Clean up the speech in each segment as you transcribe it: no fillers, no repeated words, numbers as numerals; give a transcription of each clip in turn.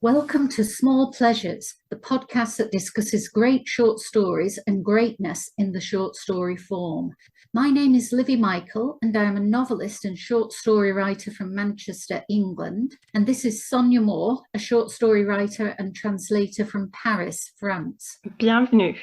Welcome to Small Pleasures, the podcast that discusses great short stories and greatness in the short story form. My name is Livi Michael, and I am a novelist and short story writer from Manchester, England. And this is Sonya Moor, a short story writer and translator from Paris, France. Bienvenue.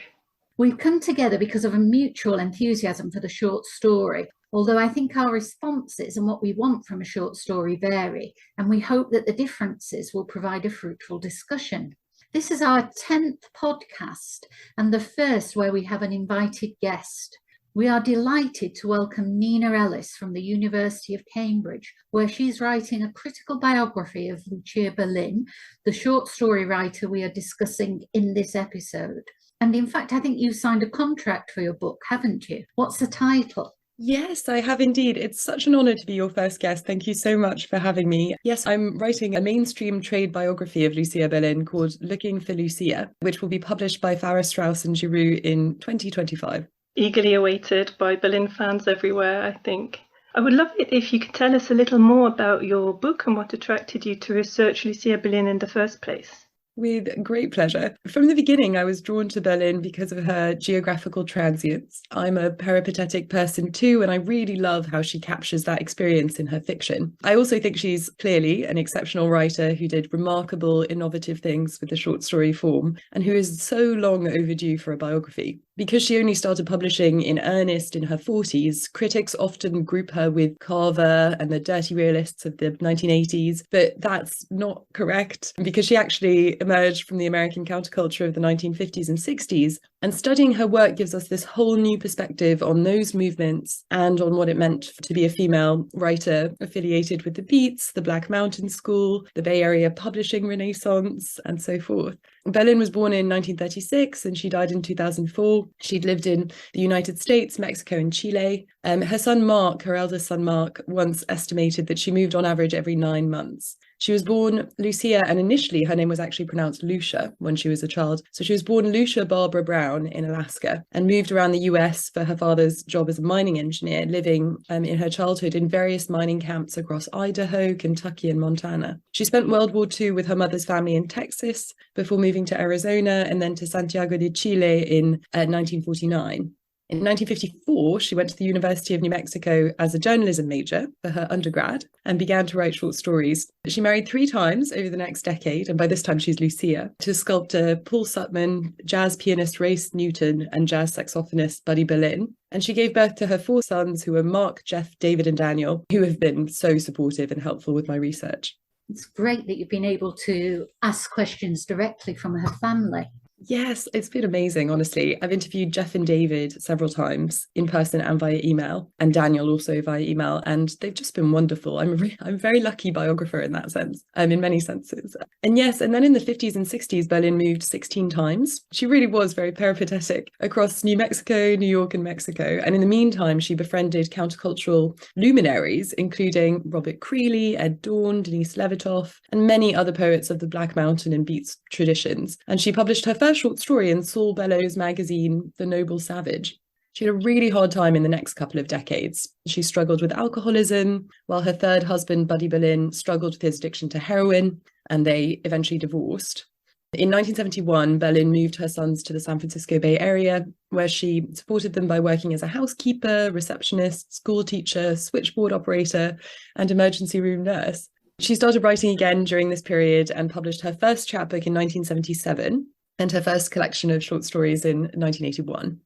We've come together because of a mutual enthusiasm for the short story, although I think our responses and what we want from a short story vary, and we hope that the differences will provide a fruitful discussion. This is our 10th podcast and the first where we have an invited guest. We are delighted to welcome Nina Ellis from the University of Cambridge, where she's writing a critical biography of Lucia Berlin, the short story writer we are discussing in this episode. And in fact, I think you signed a contract for your book, haven't you? What's the title? Yes, I have indeed. It's such an honour to be your first guest. Thank you so much for having me. Yes, I'm writing a mainstream trade biography of Lucia Berlin called Looking for Lucia, which will be published by Farrar, Straus and Giroux in 2025. Eagerly awaited by Berlin fans everywhere, I think. I would love it if you could tell us a little more about your book and what attracted you to research Lucia Berlin in the first place. With great pleasure. From the beginning, I was drawn to Berlin because of her geographical transience. I'm a peripatetic person too, and I really love how she captures that experience in her fiction. I also think she's clearly an exceptional writer who did remarkable, innovative things with the short story form, and who is so long overdue for a biography. Because she only started publishing in earnest in her 40s, critics often group her with Carver and the dirty realists of the 1980s, but that's not correct because she actually emerged from the American counterculture of the 1950s and 60s, and studying her work gives us this whole new perspective on those movements and on what it meant to be a female writer affiliated with the Beats, the Black Mountain School, the Bay Area publishing renaissance, and so forth. Berlin was born in 1936 and she died in 2004. She'd lived in the United States, Mexico, and Chile. Her son Mark, her eldest son Mark, once estimated that she moved on average every 9 months. She was born Lucia, and initially her name was actually pronounced Lucia when she was a child. So she was born Lucia Barbara Brown in Alaska and moved around the US for her father's job as a mining engineer, living in her childhood in various mining camps across Idaho, Kentucky, and Montana. She spent World War II with her mother's family in Texas before moving to Arizona and then to Santiago de Chile in 1949. In 1954, she went to the University of New Mexico as a journalism major for her undergrad and began to write short stories. She married 3 times over the next decade, and by this time she's Lucia, to sculptor Paul Sutman, jazz pianist Race Newton, and jazz saxophonist Buddy Berlin. And she gave birth to her 4 sons, who are Mark, Jeff, David, and Daniel, who have been so supportive and helpful with my research. It's great that you've been able to ask questions directly from her family. Yes, it's been amazing, honestly. I've interviewed Jeff and David several times in person and via email, and Daniel also via email, and they've just been wonderful. I'm a very lucky biographer in that sense, in many senses. And yes, and then in the 50s and 60s, Berlin moved 16 times. She really was very peripatetic across New Mexico, New York, and Mexico. And in the meantime, she befriended countercultural luminaries, including Robert Creeley, Ed Dorn, Denise Levitoff, and many other poets of the Black Mountain and Beats traditions. And she published her first short story in Saul Bellows' magazine, The Noble Savage. She had a really hard time in the next couple of decades. She struggled with alcoholism, while her third husband, Buddy Berlin, struggled with his addiction to heroin, and they eventually divorced. In 1971, Berlin moved her sons to the San Francisco Bay Area, where she supported them by working as a housekeeper, receptionist, school teacher, switchboard operator, and emergency room nurse. She started writing again during this period and published her first chapbook in 1977, and her first collection of short stories in 1981.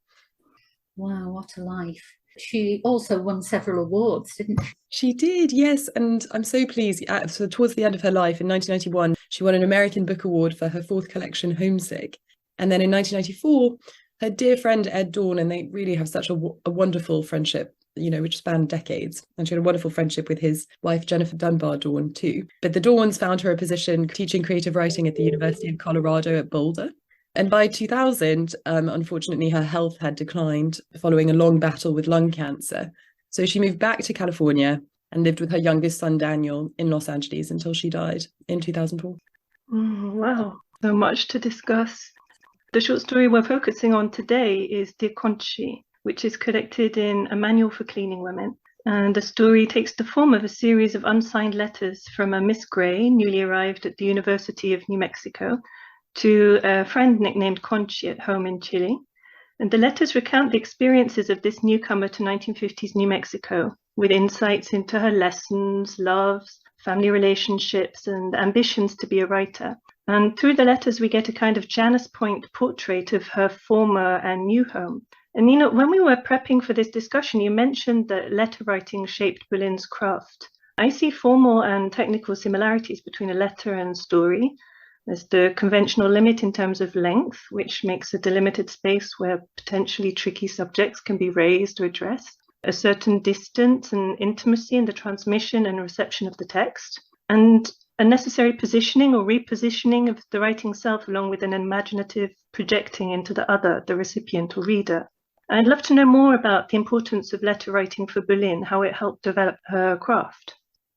Wow, what a life. She also won several awards, didn't she? She did, yes, and I'm so pleased. So towards the end of her life, in 1991, she won an American Book Award for her 4th collection, Homesick. And then in 1994, her dear friend Ed Dorn, and they really have such a wonderful friendship, which spanned decades. And she had a wonderful friendship with his wife, Jennifer Dunbar Dorn, too. But the Dorns found her a position teaching creative writing at the University of Colorado at Boulder. And by 2000, unfortunately, her health had declined following a long battle with lung cancer. So she moved back to California and lived with her youngest son, Daniel, in Los Angeles until she died in 2004. Wow, so much to discuss. The short story we're focusing on today is Dear Conchi, which is collected in A Manual for Cleaning Women. And the story takes the form of a series of unsigned letters from a Miss Gray, newly arrived at the University of New Mexico, to a friend nicknamed Conchi at home in Chile. And the letters recount the experiences of this newcomer to 1950s New Mexico, with insights into her lessons, loves, family relationships, and ambitions to be a writer. And through the letters, we get a kind of Janus Point portrait of her former and new home. And, you know, when we were prepping for this discussion, you mentioned that letter writing shaped Berlin's craft. I see formal and technical similarities between a letter and story. There's the conventional limit in terms of length, which makes a delimited space where potentially tricky subjects can be raised or addressed. A certain distance and intimacy in the transmission and reception of the text, and a necessary positioning or repositioning of the writing self, along with an imaginative projecting into the other, the recipient or reader. I'd love to know more about the importance of letter writing for Berlin, how it helped develop her craft.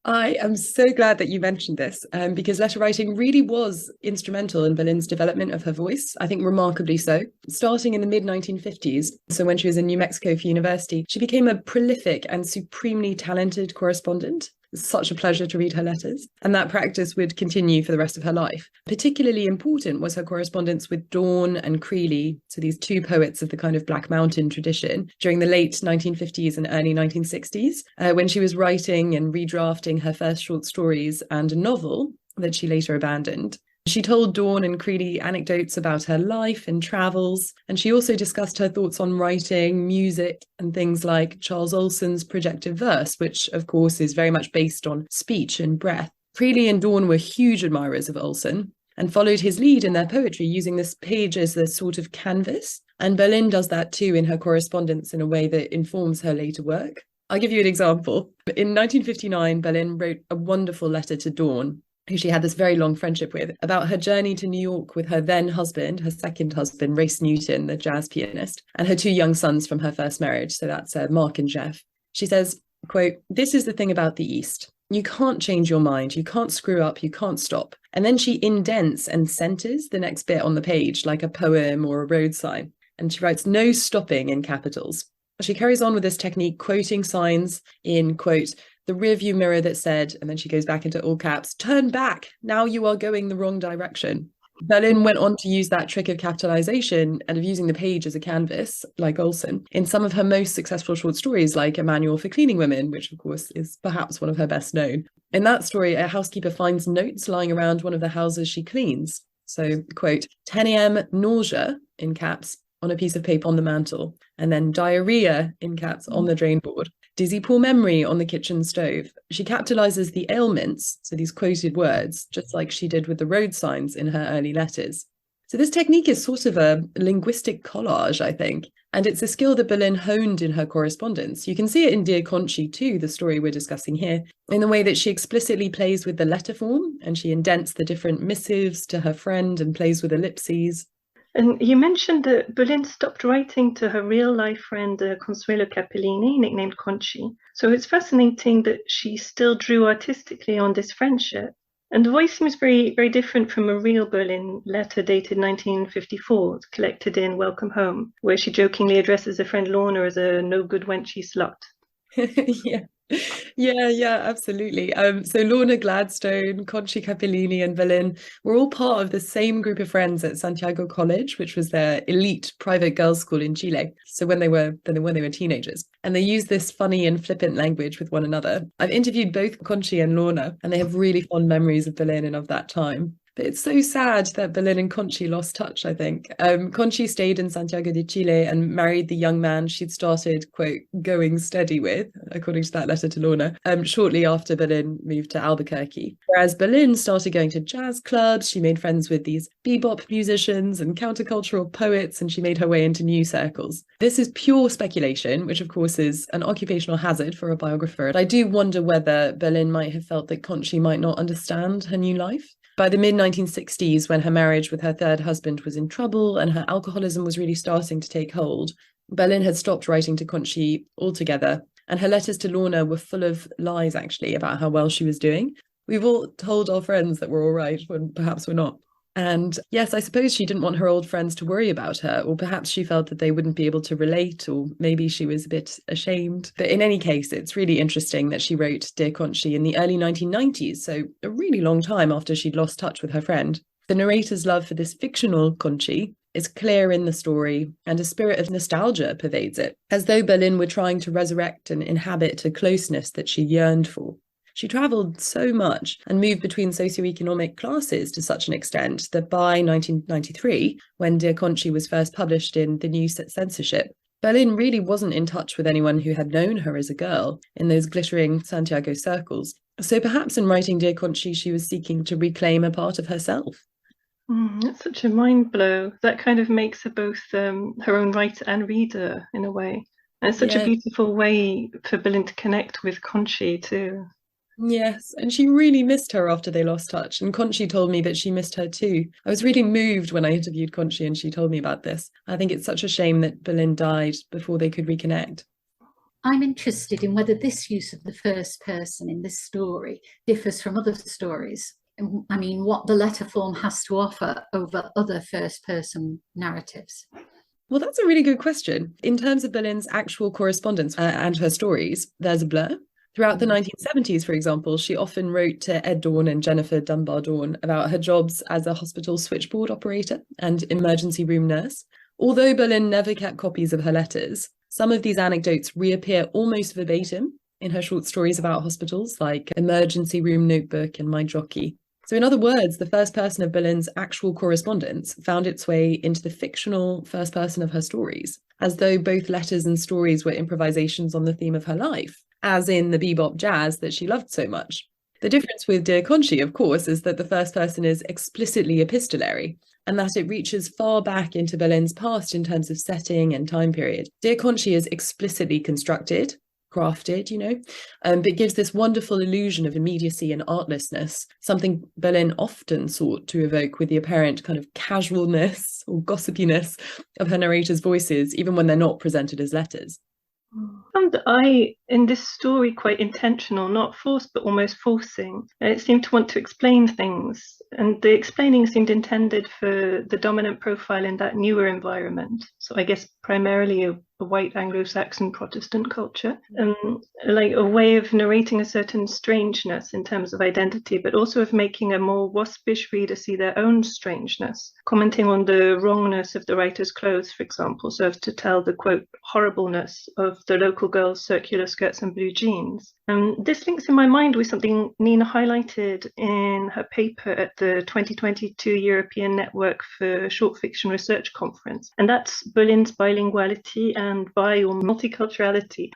I am so glad that you mentioned this, because letter writing really was instrumental in Berlin's development of her voice, I think remarkably so. Starting in the mid-1950s, so when she was in New Mexico for university, she became a prolific and supremely talented correspondent. It's such a pleasure to read her letters, and that practice would continue for the rest of her life. Particularly important was her correspondence with Dawn and Creeley, so these two poets of the kind of Black Mountain tradition, during the late 1950s and early 1960s, when she was writing and redrafting her first short stories and a novel that she later abandoned. She told Dawn and Creeley anecdotes about her life and travels, and she also discussed her thoughts on writing, music, and things like Charles Olson's projective verse, which, of course, is very much based on speech and breath. Creeley and Dawn were huge admirers of Olson and followed his lead in their poetry, using this page as a sort of canvas. And Berlin does that too in her correspondence in a way that informs her later work. I'll give you an example. In 1959, Berlin wrote a wonderful letter to Dawn, who she had this very long friendship with, about her journey to New York with her then husband, her second husband, Race Newton, the jazz pianist, and her two young sons from her first marriage. So that's Mark and Jeff. She says, quote, "This is the thing about the East. You can't change your mind. You can't screw up. You can't stop." And then she indents and centers the next bit on the page, like a poem or a road sign. And she writes, "No stopping" in capitals. She carries on with this technique, quoting signs in, quote, the rearview mirror that said, and then she goes back into all caps, "Turn back, now you are going the wrong direction." Berlin went on to use that trick of capitalization and of using the page as a canvas, like Olson, in some of her most successful short stories, like A Manual for Cleaning Women, which of course is perhaps one of her best known. In that story, a housekeeper finds notes lying around one of the houses she cleans. So, quote, 10 a.m. nausea, in caps, on a piece of paper on the mantle, and then diarrhea, in caps, on the drain board. Dizzy poor memory on the kitchen stove. She capitalizes the ailments, so these quoted words, just like she did with the road signs in her early letters. So this technique is sort of a linguistic collage, I think, and it's a skill that Berlin honed in her correspondence. You can see it in Dear Conchi too, the story we're discussing here, in the way that she explicitly plays with the letter form, and she indents the different missives to her friend and plays with ellipses. And you mentioned that Berlin stopped writing to her real-life friend Consuelo Capellini, nicknamed Conchi. So it's fascinating that she still drew artistically on this friendship. And the voice seems very, very different from a real Berlin letter dated 1954, collected in Welcome Home, where she jokingly addresses her friend Lorna as a no-good wenchey slut. Yeah, absolutely. So Lorna Gladstone, Conchi Capellini, and Berlin were all part of the same group of friends at Santiago College, which was their elite private girls' school in Chile. So when they were teenagers, and they used this funny and flippant language with one another. I've interviewed both Conchi and Lorna, and they have really fond memories of Berlin and of that time. But it's so sad that Berlin and Conchi lost touch, I think. Conchi stayed in Santiago de Chile and married the young man she'd started, quote, going steady with, according to that letter to Lorna, shortly after Berlin moved to Albuquerque. Whereas Berlin started going to jazz clubs, she made friends with these bebop musicians and countercultural poets, and she made her way into new circles. This is pure speculation, which of course is an occupational hazard for a biographer. And I do wonder whether Berlin might have felt that Conchi might not understand her new life. By the mid-1960s, when her marriage with her third husband was in trouble and her alcoholism was really starting to take hold, Berlin had stopped writing to Conchi altogether, and her letters to Lorna were full of lies, actually, about how well she was doing. We've all told our friends that we're all right, when perhaps we're not. And yes, I suppose she didn't want her old friends to worry about her, or perhaps she felt that they wouldn't be able to relate, or maybe she was a bit ashamed. But in any case, it's really interesting that she wrote Dear Conchi in the early 1990s, so a really long time after she'd lost touch with her friend. The narrator's love for this fictional Conchi is clear in the story, and a spirit of nostalgia pervades it, as though Berlin were trying to resurrect and inhabit a closeness that she yearned for. She travelled so much and moved between socioeconomic classes to such an extent that by 1993, when Dear Conchi was first published in the new censorship, Berlin really wasn't in touch with anyone who had known her as a girl in those glittering Santiago circles. So perhaps in writing Dear Conchi, she was seeking to reclaim a part of herself. That's such a mind blow. That kind of makes her both her own writer and reader in a way. And it's such a beautiful way for Berlin to connect with Conchi too. Yes, and she really missed her after they lost touch. And Conchi told me that she missed her too. I was really moved when I interviewed Conchi and she told me about this. I think it's such a shame that Berlin died before they could reconnect. I'm interested in whether this use of the first person in this story differs from other stories. I mean, what the letter form has to offer over other first person narratives. Well, that's a really good question. In terms of Berlin's actual correspondence and her stories, there's a blur. Throughout the 1970s, for example, she often wrote to Ed Dorn and Jennifer Dunbar Dorn about her jobs as a hospital switchboard operator and emergency room nurse. Although Berlin never kept copies of her letters, some of these anecdotes reappear almost verbatim in her short stories about hospitals, like Emergency Room Notebook and My Jockey. So in other words, the first person of Berlin's actual correspondence found its way into the fictional first person of her stories, as though both letters and stories were improvisations on the theme of her life, as in the bebop jazz that she loved so much. The difference with Dear Conchi, of course, is that the first person is explicitly epistolary, and that it reaches far back into Berlin's past in terms of setting and time period. Dear Conchi is explicitly constructed, crafted, but gives this wonderful illusion of immediacy and artlessness, something Berlin often sought to evoke with the apparent kind of casualness or gossipiness of her narrators' voices, even when they're not presented as letters. And in this story, quite intentional, not forced, but almost forcing. It seemed to want to explain things, and the explaining seemed intended for the dominant profile in that newer environment. So I guess primarily a white Anglo-Saxon Protestant culture, like a way of narrating a certain strangeness in terms of identity, but also of making a more waspish reader see their own strangeness, commenting on the wrongness of the writer's clothes, for example, so as to tell the, quote, horribleness of the local girl's circular skirts and blue jeans. This links in my mind with something Nina highlighted in her paper at the 2022 European Network for Short Fiction Research Conference, and that's Berlin's bilinguality and bi or multiculturality.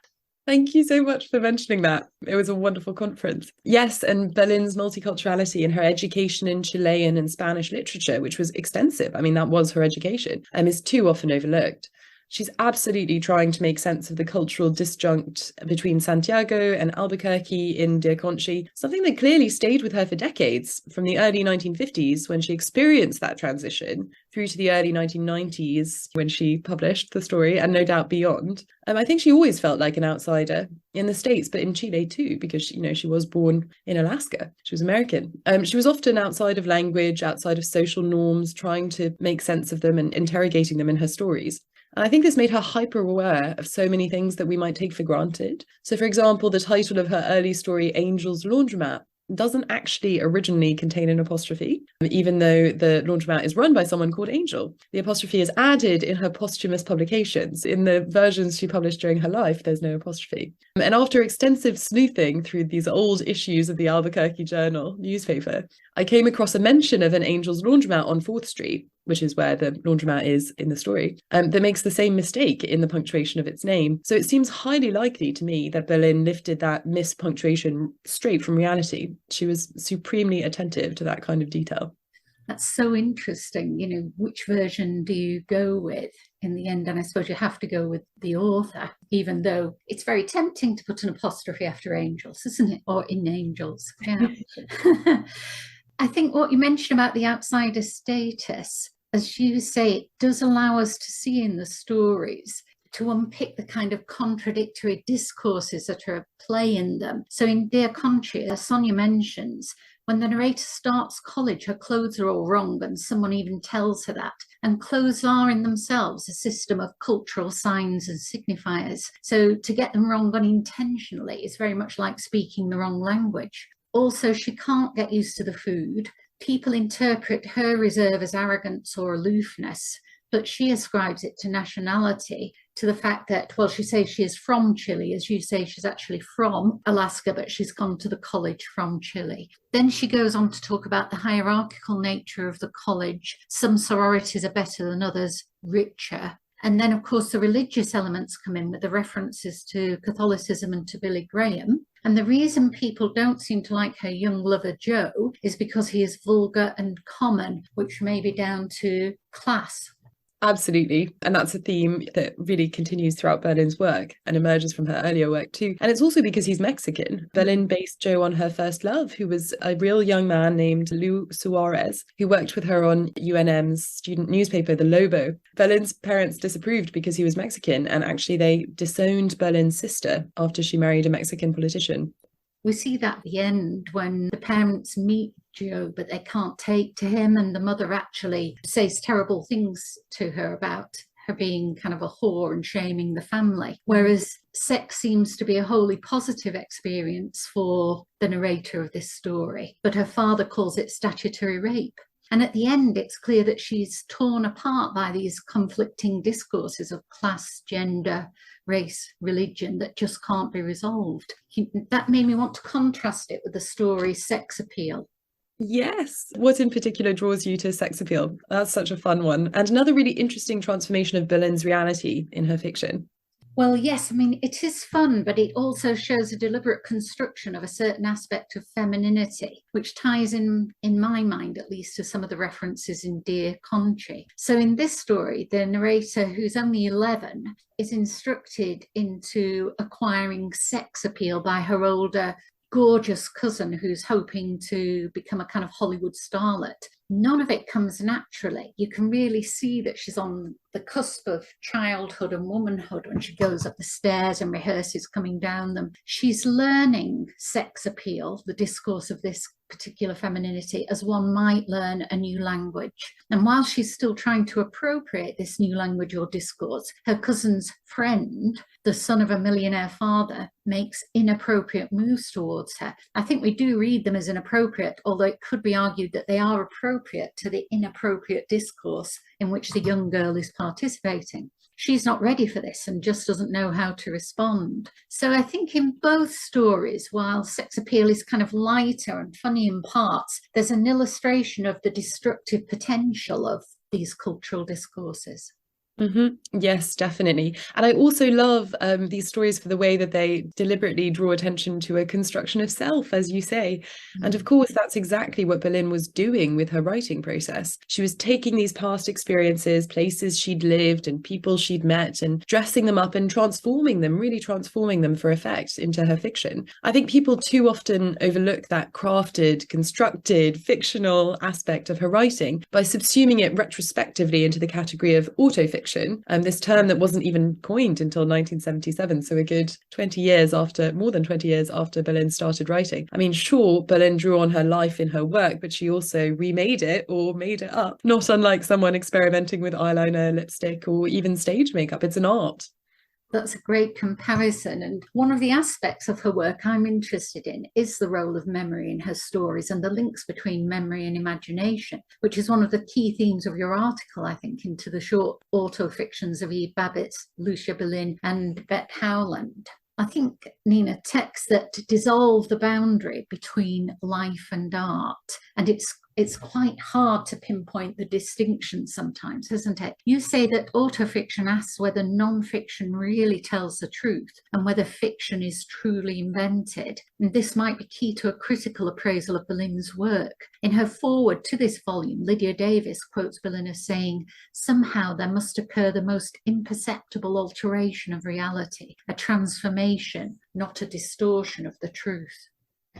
Thank you so much for mentioning that. It was a wonderful conference. Yes, and Berlin's multiculturality and her education in Chilean and Spanish literature, which was extensive. I mean, that was her education, is too often overlooked. She's absolutely trying to make sense of the cultural disjunct between Santiago and Albuquerque in Dear Conchi, something that clearly stayed with her for decades, from the early 1950s when she experienced that transition through to the early 1990s when she published the story, and no doubt beyond. I think she always felt like an outsider in the States, but in Chile too, because she was born in Alaska. She was American. She was often outside of language, outside of social norms, trying to make sense of them and interrogating them in her stories. And I think this made her hyper aware of so many things that we might take for granted. So, for example, the title of her early story, Angel's Laundromat, doesn't actually originally contain an apostrophe, even though the laundromat is run by someone called Angel. The apostrophe is added in her posthumous publications. In the versions she published during her life, there's no apostrophe. And after extensive sleuthing through these old issues of the Albuquerque Journal newspaper, I came across a mention of an Angel's Laundromat on 4th Street, which is where the laundromat is in the story, that makes the same mistake in the punctuation of its name. So it seems highly likely to me that Berlin lifted that mispunctuation straight from reality. She was supremely attentive to that kind of detail. That's so interesting. Which version do you go with in the end? And I suppose you have to go with the author, even though it's very tempting to put an apostrophe after Angels, isn't it? Or in Angels. Yeah. I think what you mentioned about the outsider status, as you say, it does allow us to see in the stories to unpick the kind of contradictory discourses that are at play in them. So in Dear Conchi, as Sonya mentions, when the narrator starts college, her clothes are all wrong, and someone even tells her that. And clothes are in themselves a system of cultural signs and signifiers. So to get them wrong unintentionally is very much like speaking the wrong language. Also, she can't get used to the food. People interpret her reserve as arrogance or aloofness, but she ascribes it to nationality, to the fact that, well, she says she is from Chile. As you say, she's actually from Alaska, but she's gone to the college from Chile. Then she goes on to talk about the hierarchical nature of the college. Some sororities are better than others, richer. And then, of course, the religious elements come in with the references to Catholicism and to Billy Graham. And the reason people don't seem to like her young lover, Joe, is because he is vulgar and common, which may be down to class. Absolutely. And that's a theme that really continues throughout Berlin's work and emerges from her earlier work too. And it's also because he's Mexican. Berlin based Joe on her first love, who was a real young man named Lou Suarez, who worked with her on UNM's student newspaper, The Lobo. Berlin's parents disapproved because he was Mexican, and actually they disowned Berlin's sister after she married a Mexican politician. We see that at the end when the parents meet Joe, but they can't take to him, and the mother actually says terrible things to her about her being kind of a whore and shaming the family. Whereas sex seems to be a wholly positive experience for the narrator of this story, but her father calls it statutory rape. And at the end, it's clear that she's torn apart by these conflicting discourses of class, gender, race, religion that just can't be resolved. That made me want to contrast it with the story's sex appeal. Yes. What in particular draws you to sex appeal? That's such a fun one. And another really interesting transformation of Berlin's reality in her fiction. Well, yes, I mean, it is fun, but it also shows a deliberate construction of a certain aspect of femininity, which ties in my mind, at least, to some of the references in Dear Conchi. So in this story, the narrator, who's only 11, is instructed into acquiring sex appeal by her older, gorgeous cousin who's hoping to become a kind of Hollywood starlet. None of it comes naturally. You can really see that she's on the cusp of childhood and womanhood when she goes up the stairs and rehearses coming down them. She's learning sex appeal, the discourse of this particular femininity, as one might learn a new language. And while she's still trying to appropriate this new language or discourse, her cousin's friend, the son of a millionaire father, makes inappropriate moves towards her. I think we do read them as inappropriate, although it could be argued that they are appropriate to the inappropriate discourse in which the young girl is participating. She's not ready for this and just doesn't know how to respond. So I think in both stories, while sex appeal is kind of lighter and funny in parts, there's an illustration of the destructive potential of these cultural discourses. Yes, definitely. And I also love these stories for the way that they deliberately draw attention to a construction of self, as you say. And of course, that's exactly what Berlin was doing with her writing process. She was taking these past experiences, places she'd lived and people she'd met, and dressing them up and transforming them, really transforming them for effect into her fiction. I think people too often overlook that crafted, constructed, fictional aspect of her writing by subsuming it retrospectively into the category of autofiction. This term that wasn't even coined until 1977, so a good 20 years after, more than 20 years after Berlin started writing. I mean, sure, Berlin drew on her life in her work, but she also remade it or made it up, not unlike someone experimenting with eyeliner, lipstick, or even stage makeup. It's an art. That's a great comparison. And one of the aspects of her work I'm interested in is the role of memory in her stories and the links between memory and imagination, which is one of the key themes of your article, I think, into the short autofictions of Eve Babbitt's, Lucia Berlin and Bette Howland. I think, Nina, texts that dissolve the boundary between life and art, and it's quite hard to pinpoint the distinction sometimes, isn't it? You say that autofiction asks whether non-fiction really tells the truth and whether fiction is truly invented. And this might be key to a critical appraisal of Berlin's work. In her foreword to this volume, Lydia Davis quotes Berlin as saying, "Somehow there must occur the most imperceptible alteration of reality, a transformation, not a distortion of the truth."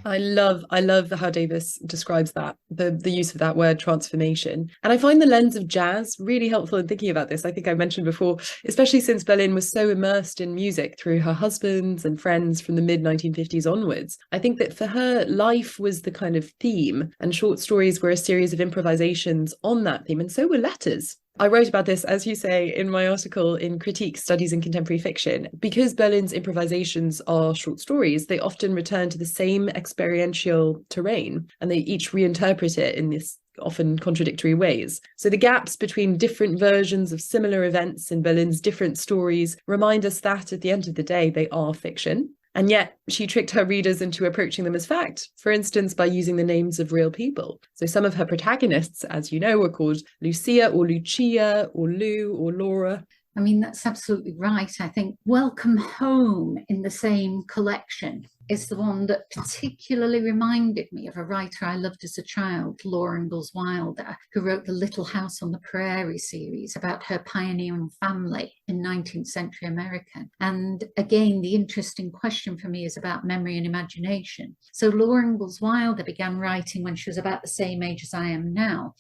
I love how Davis describes that, the use of that word transformation. And I find the lens of jazz really helpful in thinking about this. I think I mentioned before, especially since Berlin was so immersed in music through her husbands and friends from the mid-1950s onwards. I think that for her, life was the kind of theme, and short stories were a series of improvisations on that theme, and so were letters. I wrote about this, as you say, in my article in Critique, Studies in Contemporary Fiction. Because Berlin's improvisations are short stories, they often return to the same experiential terrain, and they each reinterpret it in this often contradictory ways. So the gaps between different versions of similar events in Berlin's different stories remind us that, at the end of the day, they are fiction. And yet she tricked her readers into approaching them as fact, for instance, by using the names of real people. So some of her protagonists, as you know, were called Lucia or Lucia or Lou or Laura. I mean, that's absolutely right. I think Welcome Home in the same collection is the one that particularly reminded me of a writer I loved as a child, Laura Ingalls Wilder, who wrote the Little House on the Prairie series about her pioneering family in 19th century America. And again, the interesting question for me is about memory and imagination. So Laura Ingalls Wilder began writing when she was about the same age as I am now.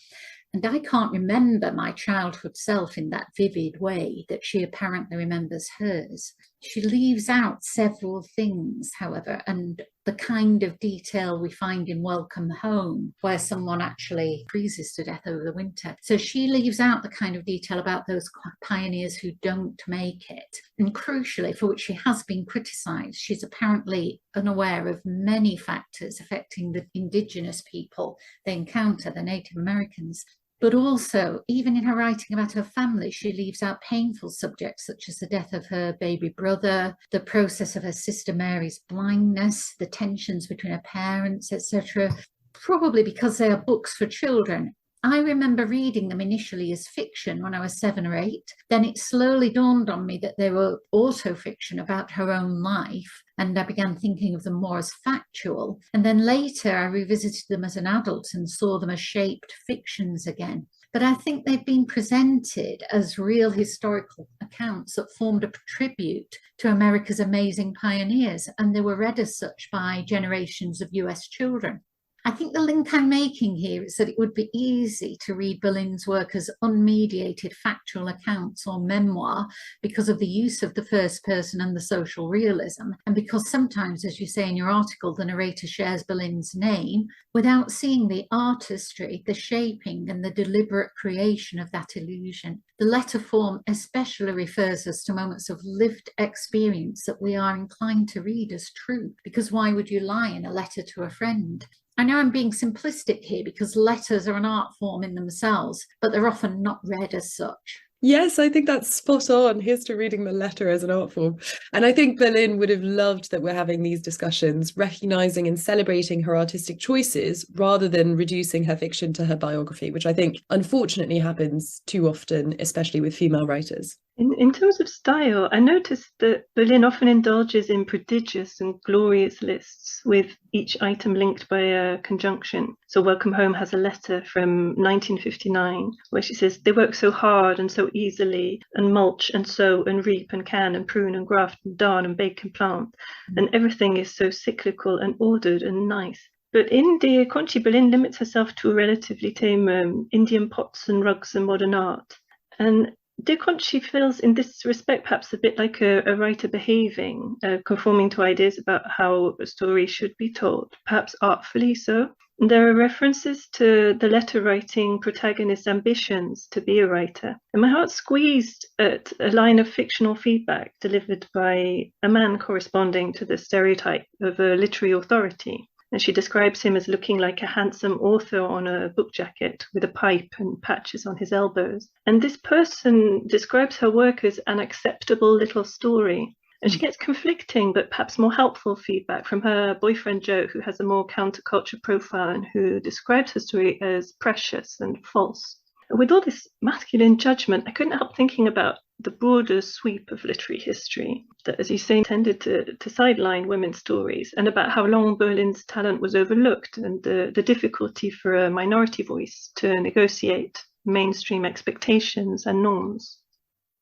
And I can't remember my childhood self in that vivid way that she apparently remembers hers. She leaves out several things, however, and the kind of detail we find in Welcome Home, where someone actually freezes to death over the winter. So she leaves out the kind of detail about those pioneers who don't make it. And crucially, for which she has been criticised, she's apparently unaware of many factors affecting the indigenous people they encounter, the Native Americans. But also, even in her writing about her family, she leaves out painful subjects such as the death of her baby brother, the process of her sister Mary's blindness, the tensions between her parents, etc., probably because they are books for children. I remember reading them initially as fiction when I was 7 or 8. Then it slowly dawned on me that they were also fiction about her own life, and I began thinking of them more as factual. And then later I revisited them as an adult and saw them as shaped fictions again. But I think they've been presented as real historical accounts that formed a tribute to America's amazing pioneers, and they were read as such by generations of US children. I think the link I'm making here is that it would be easy to read Berlin's work as unmediated factual accounts or memoir because of the use of the first person and the social realism, and because sometimes, as you say in your article, the narrator shares Berlin's name without seeing the artistry, the shaping and the deliberate creation of that illusion. The letter form especially refers us to moments of lived experience that we are inclined to read as true, because why would you lie in a letter to a friend? I know I'm being simplistic here because letters are an art form in themselves, but they're often not read as such. Yes, I think that's spot on. Here's to reading the letter as an art form. And I think Berlin would have loved that we're having these discussions, recognising and celebrating her artistic choices rather than reducing her fiction to her biography, which I think unfortunately happens too often, especially with female writers. In terms of style, I noticed that Berlin often indulges in prodigious and glorious lists, with each item linked by a conjunction. So Welcome Home has a letter from 1959 where she says, "They work so hard and so easily, and mulch and sow and reap and can and prune and graft and darn and bake and plant, and everything is so cyclical and ordered and nice." But in Dear Conchi, Berlin limits herself to a relatively tame Indian pots and rugs and modern art. And Dear Conchi feels in this respect perhaps a bit like a writer behaving, conforming to ideas about how a story should be told, perhaps artfully so. And there are references to the letter-writing protagonist's ambitions to be a writer. And my heart squeezed at a line of fictional feedback delivered by a man corresponding to the stereotype of a literary authority. And she describes him as looking like a handsome author on a book jacket with a pipe and patches on his elbows. And this person describes her work as an acceptable little story. And she gets conflicting but perhaps more helpful feedback from her boyfriend Joe, who has a more counterculture profile and who describes her story as precious and false. With all this masculine judgment, I couldn't help thinking about the broader sweep of literary history that, as you say, tended to sideline women's stories, and about how long Berlin's talent was overlooked and the difficulty for a minority voice to negotiate mainstream expectations and norms.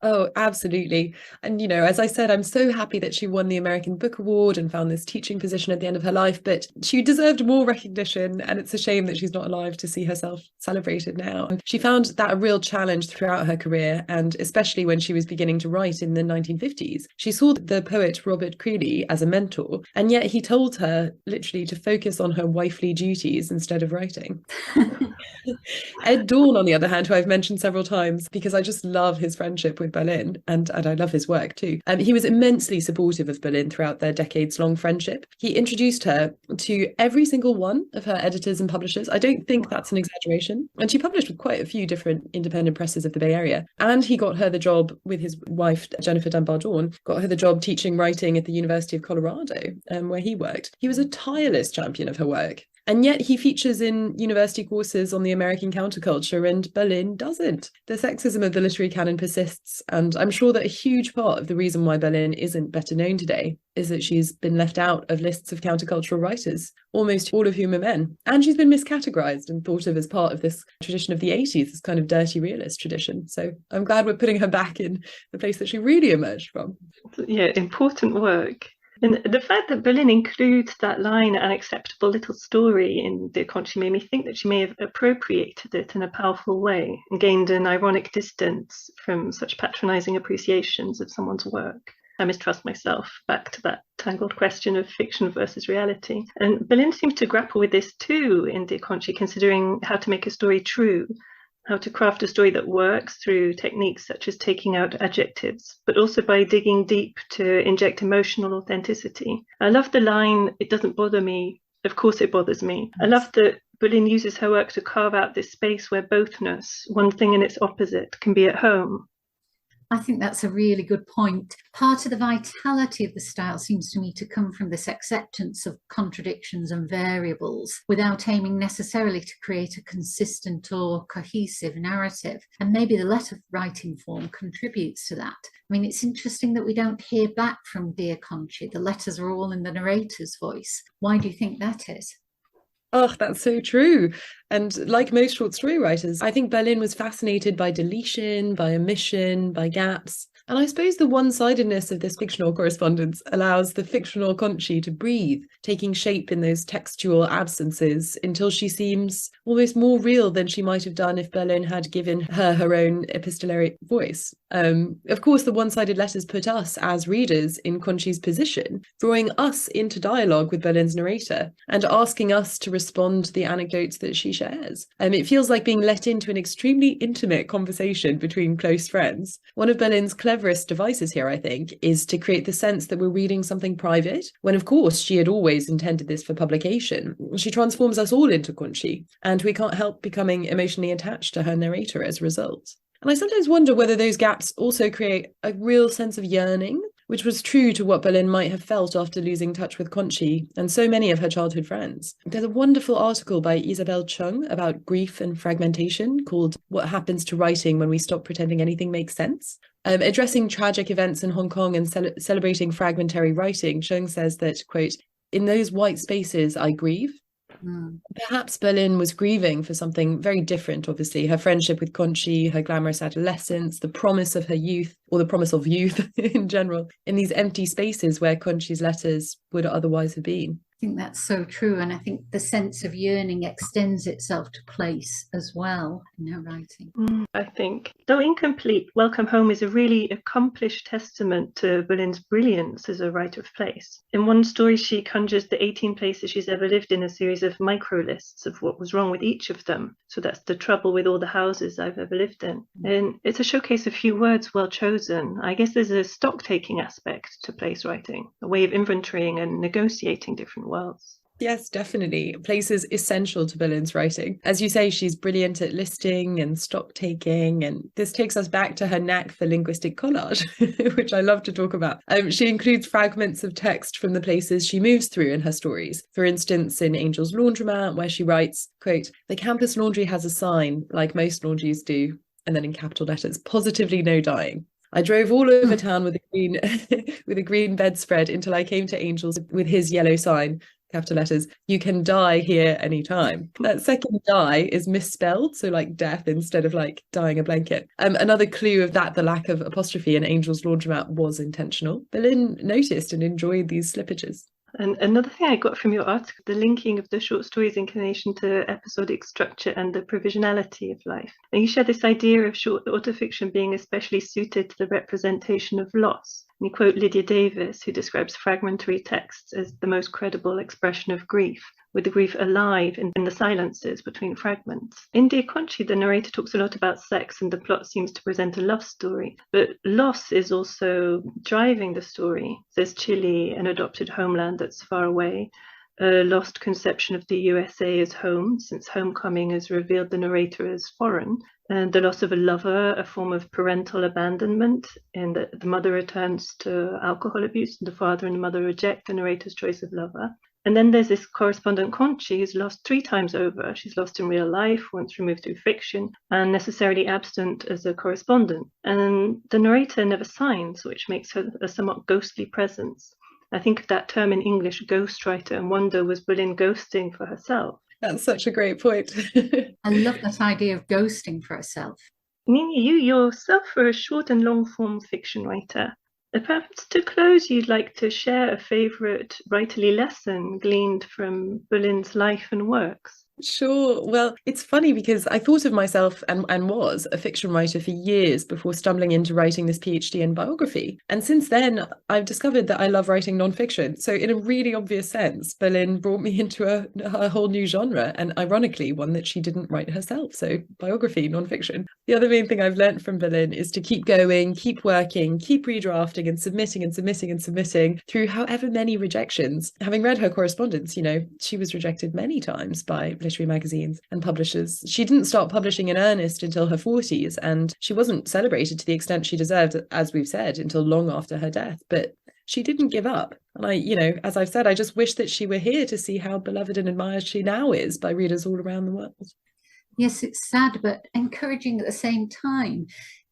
Oh, absolutely. And, as I said, I'm so happy that she won the American Book Award and found this teaching position at the end of her life, but she deserved more recognition. And it's a shame that she's not alive to see herself celebrated now. She found that a real challenge throughout her career, and especially when she was beginning to write in the 1950s. She saw the poet Robert Creeley as a mentor, and yet he told her literally to focus on her wifely duties instead of writing. Ed Dawn, on the other hand, who I've mentioned several times because I just love his friendship with Berlin, and I love his work too. He was immensely supportive of Berlin throughout their decades-long friendship. He introduced her to every single one of her editors and publishers. I don't think that's an exaggeration. And she published with quite a few different independent presses of the Bay Area. And he got her the job with his wife, Jennifer Dunbar Dawn, got her the job teaching writing at the University of Colorado, where he worked. He was a tireless champion of her work. And yet he features in university courses on the American counterculture, and Berlin doesn't. The sexism of the literary canon persists, and I'm sure that a huge part of the reason why Berlin isn't better known today is that she's been left out of lists of countercultural writers, almost all of whom are men. And she's been miscategorized and thought of as part of this tradition of the 80s, this kind of dirty realist tradition. So I'm glad we're putting her back in the place that she really emerged from. Yeah, important work. And the fact that Berlin includes that line, an acceptable little story, in Dear Conchi made me think that she may have appropriated it in a powerful way and gained an ironic distance from such patronizing appreciations of someone's work. I mistrust myself, back to that tangled question of fiction versus reality. And Berlin seems to grapple with this too in Dear Conchi, considering how to make a story true, how to craft a story that works through techniques such as taking out adjectives, but also by digging deep to inject emotional authenticity. I love the line, "It doesn't bother me, of course it bothers me." I love that Berlin uses her work to carve out this space where bothness, one thing and its opposite, can be at home. I think that's a really good point. Part of the vitality of the style seems to me to come from this acceptance of contradictions and variables without aiming necessarily to create a consistent or cohesive narrative. And maybe the letter writing form contributes to that. I mean, it's interesting that we don't hear back from Dear Conchi. The letters are all in the narrator's voice. Why do you think that is? Oh, that's so true. And like most short story writers, I think Berlin was fascinated by deletion, by omission, by gaps. And I suppose the one-sidedness of this fictional correspondence allows the fictional Conchi to breathe, taking shape in those textual absences until she seems almost more real than she might have done if Berlin had given her her own epistolary voice. Of course, the one-sided letters put us as readers in Conchi's position, drawing us into dialogue with Berlin's narrator and asking us to respond to the anecdotes that she shares. It feels like being let into an extremely intimate conversation between close friends. One of Berlin's cleverest devices here, I think, is to create the sense that we're reading something private, when of course she had always intended this for publication. She transforms us all into Conchi, and we can't help becoming emotionally attached to her narrator as a result. And I sometimes wonder whether those gaps also create a real sense of yearning, which was true to what Berlin might have felt after losing touch with Conchi and so many of her childhood friends. There's a wonderful article by Isabel Chung about grief and fragmentation called "What Happens to Writing When We Stop Pretending Anything Makes Sense?" Addressing tragic events in Hong Kong and celebrating fragmentary writing, Chung says that, quote, "In those white spaces, I grieve." Perhaps Berlin was grieving for something very different, obviously. Her friendship with Conchi, her glamorous adolescence, the promise of her youth, or the promise of youth in general, in these empty spaces where Conchi's letters would otherwise have been. I think that's so true. And I think the sense of yearning extends itself to place as well in her writing. I think, though incomplete, Welcome Home is a really accomplished testament to Berlin's brilliance as a writer of place. In one story, she conjures the 18 places she's ever lived in a series of micro lists of what was wrong with each of them. So that's the trouble with all the houses I've ever lived in. And it's a showcase of few words well chosen. I guess there's a stock-taking aspect to place writing, a way of inventorying and negotiating different worlds. Yes, definitely. Place is essential to Berlin's writing. As you say, she's brilliant at listing and stock taking, and this takes us back to her knack for linguistic collage, which I love to talk about. She includes fragments of text from the places she moves through in her stories. For instance, in Angel's Laundromat, where she writes, quote, "The campus laundry has a sign, like most laundries do," and then in capital letters, "Positively no dyeing. I drove all over town with a green bedspread until I came to Angel's with his yellow sign. capital letters, "You can die here anytime." That second die is misspelled, so like death instead of like dyeing a blanket. Another clue of that, the lack of apostrophe in Angel's Laundromat, was intentional. Berlin noticed and enjoyed these slippages. And another thing I got from your article, the linking of the short story's inclination to episodic structure and the provisionality of life. And you share this idea of short autofiction being especially suited to the representation of loss. And you quote Lydia Davis, who describes fragmentary texts as the most credible expression of grief, with the grief alive in the silences between fragments. In Dear Conchi, the narrator talks a lot about sex and the plot seems to present a love story, but loss is also driving the story. There's Chile, an adopted homeland that's far away, a lost conception of the USA as home, since homecoming has revealed the narrator as foreign, and the loss of a lover, a form of parental abandonment, in that the mother returns to alcohol abuse and the father and the mother reject the narrator's choice of lover. And then there's this correspondent Conchi who's lost 3 times over. She's lost in real life, once removed through fiction, and necessarily absent as a correspondent. And the narrator never signs, which makes her a somewhat ghostly presence. I think of that term in English, ghostwriter, and wonder, was Berlin ghosting for herself? That's such a great point. I love that idea of ghosting for herself. Nini, you yourself are a short and long form fiction writer. Perhaps to close, you'd like to share a favourite writerly lesson gleaned from Berlin's life and works. Sure. Well, it's funny because I thought of myself and was a fiction writer for years before stumbling into writing this PhD in biography. And since then, I've discovered that I love writing nonfiction. So in a really obvious sense, Berlin brought me into a whole new genre, and ironically, one that she didn't write herself. So biography, nonfiction. The other main thing I've learned from Berlin is to keep going, keep working, keep redrafting and submitting through however many rejections. Having read her correspondence, you know, she was rejected many times by literary magazines and publishers. She didn't start publishing in earnest until her 40s, and she wasn't celebrated to the extent she deserved, as we've said, until long after her death. But she didn't give up. And I, you know, as I've said, I just wish that she were here to see how beloved and admired she now is by readers all around the world. Yes, it's sad, but encouraging at the same time.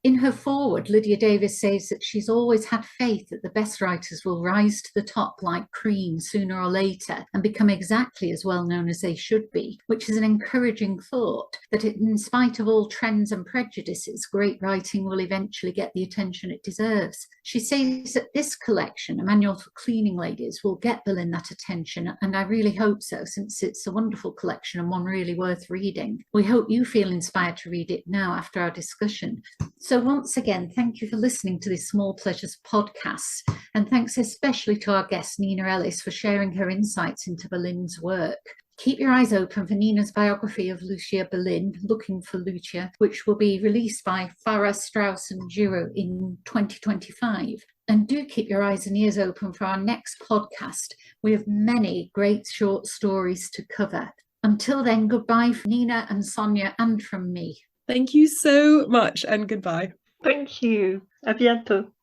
In her foreword, Lydia Davis says that she's always had faith that the best writers will rise to the top like cream sooner or later and become exactly as well known as they should be, which is an encouraging thought that in spite of all trends and prejudices, great writing will eventually get the attention it deserves. She says that this collection, A Manual for Cleaning Ladies, will get Berlin that attention, and I really hope so, since it's a wonderful collection and one really worth reading. We hope you feel inspired to read it now after our discussion. So once again, thank you for listening to this Small Pleasures podcast, and thanks especially to our guest Nina Ellis for sharing her insights into Berlin's work. Keep your eyes open for Nina's biography of Lucia Berlin, Looking for Lucia, which will be released by Farrar, Straus and Giroux in 2025. And do keep your eyes and ears open for our next podcast. We have many great short stories to cover. Until then, goodbye from Nina and Sonya and from me. Thank you so much, and goodbye. Thank you. À bientôt.